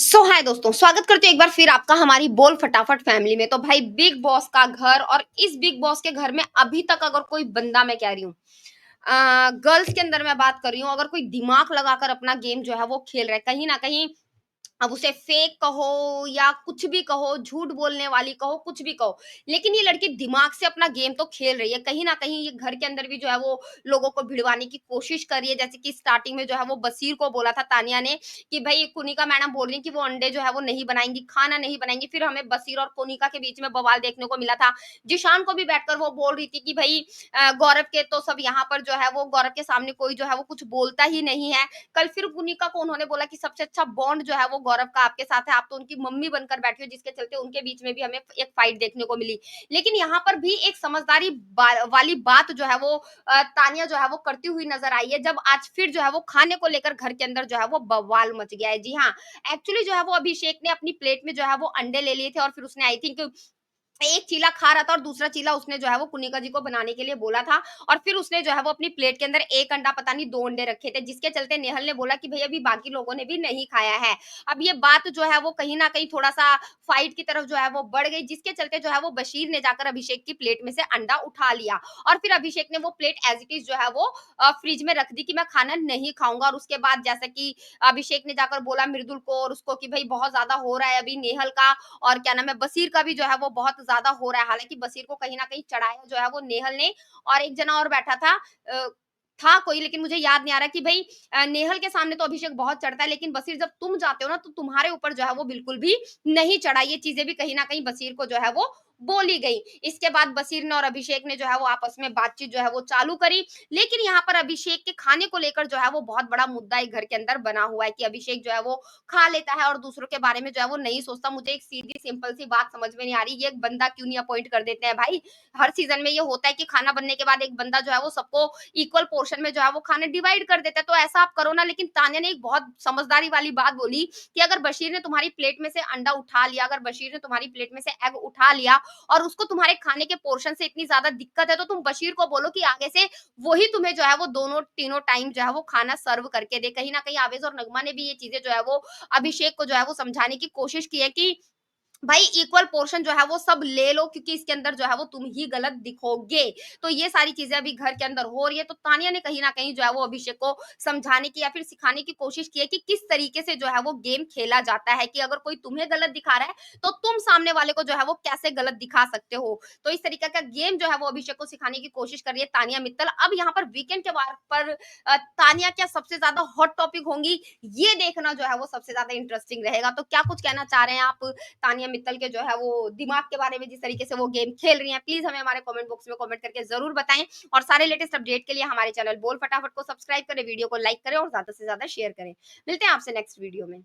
हाय दोस्तों, स्वागत करते हैं एक बार फिर आपका हमारी बोल फटाफट फैमिली में। तो भाई बिग बॉस का घर, और इस बिग बॉस के घर में अभी तक अगर कोई बंदा, मैं कह रही हूँ गर्ल्स के अंदर मैं बात कर रही हूँ, अगर कोई दिमाग लगाकर अपना गेम जो है वो खेल रहा है, कहीं ना कहीं अब उसे फेक कहो या कुछ भी कहो, झूठ बोलने वाली कहो, कुछ भी कहो, लेकिन ये लड़की दिमाग से अपना गेम तो खेल रही है। कहीं न कहीं ये घर के अंदर भी जो है वो लोगों को भिड़वाने की कोशिश कर रही है। जैसे कि स्टार्टिंग में जो है वो बसीर को बोला था तानिया ने कि भई कुनिका मैडम बोल रही हैं कि वो अंडे जो है वो नहीं बनाएँगी, खाना नहीं बनाएँगी। फिर हमें बसीर और कोनिका के बीच में बवाल देखने को मिला था। जिशान को भी बैठकर वो बोल रही थी कि भई गौरव के तो सब यहाँ पर जो है वो गौरव के सामने कोई जो है वो कुछ बोलता ही नहीं है। कल फिर पुनिका को उन्होंने बोला कि सबसे अच्छा बॉन्ड जो है वो गौरव का आपके साथ है, आप तो उनकी मम्मी बनकर बैठी हो, जिसके चलते उनके बीच में भी हमें एक फाइट देखने को मिली। लेकिन यहाँ पर भी एक समझदारी वाली बात जो है वो तानिया जो है वो करती हुई नजर आई है, जब आज फिर जो है वो खाने को लेकर घर के अंदर जो है वो बवाल मच गया है। जी हाँ, एक्चुअली जो है वो अभिषेक ने अपनी प्लेट में जो है वो अंडे ले लिए थे, और फिर उसने आई थिंक एक चीला खा रहा था और दूसरा चीला उसने जो है वो कुनिका जी को बनाने के लिए बोला था, और फिर उसने जो है वो अपनी प्लेट के अंदर एक अंडा पता नहीं 2 अंडे रखे थे, जिसके चलते नेहल ने बोला कि भई अभी बाकी लोगों ने भी नहीं खाया है। अब ये बात जो है वो कहीं न कहीं थोड़ा-सा फाइट की तरफ जो है वो बढ़ गई, जिसके चलते जो है वो बशीर ने जाकर अभिषेक की प्लेट में से अंडा उठा लिया, और फिर अभिषेक ने वो प्लेट एज़ इट इज़ जो है वो फ्रिज में रख दी कि मैं खाना नहीं खाऊँगा। और उसके बाद जैसा कि अभिषेक ने जाकर बोला मृदुल को और उसको कि भई बहुत ज़्यादा हो रहा है अभी नेहल का, और क्या नाम है बसीर का भी जो है वो बहुत ज़्यादा हो रहा है। हालाँकि बसीर को कहीं न कहीं चढ़ाया जो है वो नेहल ने, और एक जना और बैठा था था कोई, लेकिन मुझे याद नहीं आ रहा कि भई नेहल के सामने तो अभिषेक बहुत चढ़ता है, लेकिन बसीर जब तुम जाते हो ना तो तुम्हारे ऊपर जो है वो बिल्कुल भी नहीं चढ़ा। ये चीज़ें भी कहीं न कहीं बसीर को जो है वो बोली गई। इसके बाद बसीर ने और अभिषेक ने जो है वो आपस में बातचीत जो है वो चालू करी। लेकिन यहाँ पर अभिषेक के खाने को लेकर जो है वो बहुत बड़ा मुद्दा एक घर के अंदर बना हुआ है कि अभिषेक जो है वो खा लेता है और दूसरों के बारे में जो है वो नहीं सोचता। मुझे एक सीधी सिंपल सी बात समझ में नहीं आ रही, ये एक बंदा क्यों नहीं अपॉइंट कर देते हैं भाई? हर सीज़न में ये होता है कि खाना बनने के बाद एक बंदा जो है वो सबको इक्वल पोर्शन में जो है वो खाने डिवाइड कर देता है, तो ऐसा आप करो ना। लेकिन तान्या ने एक बहुत समझदारी वाली बात बोली कि अगर बशीर ने तुम्हारी प्लेट में से अंडा उठा लिया, अगर बशीर ने तुम्हारी प्लेट में से एग उठा लिया और उसको तुम्हारे खाने के पोर्शन से इतनी ज़्यादा दिक्कत है, तो तुम बशीर को बोलो कि आगे से वही तुम्हें जो है वो दोनों तीनों टाइम जो है वो खाना सर्व करके दे। कहीं न कहीं आवेश और नगमा ने भी ये चीज़ें जो है वो अभिषेक को जो है वो समझाने की कोशिश की है कि भाई इक्वल पोर्शन जो है वो सब ले लो, क्योंकि इसके अंदर जो है वो तुम ही गलत दिखोगे। तो ये सारी चीज़ें अभी घर के अंदर हो रही है। तो तानिया ने कहीं न कहीं जो है वो अभिषेक को समझाने की या फिर सिखाने की कोशिश की है कि किस तरीके से जो है वो गेम खेला जाता है, कि अगर कोई तुम्हें गलत दिखा रहा है, तो तुम सामने वाले को जो है वो कैसे गलत दिखा सकते हो। तो इस तरीके का गेम जो है वो अभिषेक को सिखाने की कोशिश कर रही है तानिया मित्तल। अब यहाँ पर वीकेंड के वार पर तानिया क्या सबसे ज़्यादा हॉट टॉपिक होंगी, ये देखना जो है वो सबसे ज़्यादा इंटरेस्टिंग रहेगा। तो क्या कुछ कहना चाह रहे हैं आप तानिया मित्तल के जो है वो दिमाग के बारे में, जिस तरीके से वो गेम खेल रही हैं? प्लीज़ हमें हमारे कमेंट बॉक्स में कमेंट करके ज़रूर बताएँ, और सारे लेटेस्ट अपडेट के लिए हमारे चैनल बोल फटाफट को सब्सक्राइब करें, वीडियो को लाइक करें और ज़्यादा से ज़्यादा शेयर करें। मिलते हैं आपसे नेक्स्ट वीडियो में।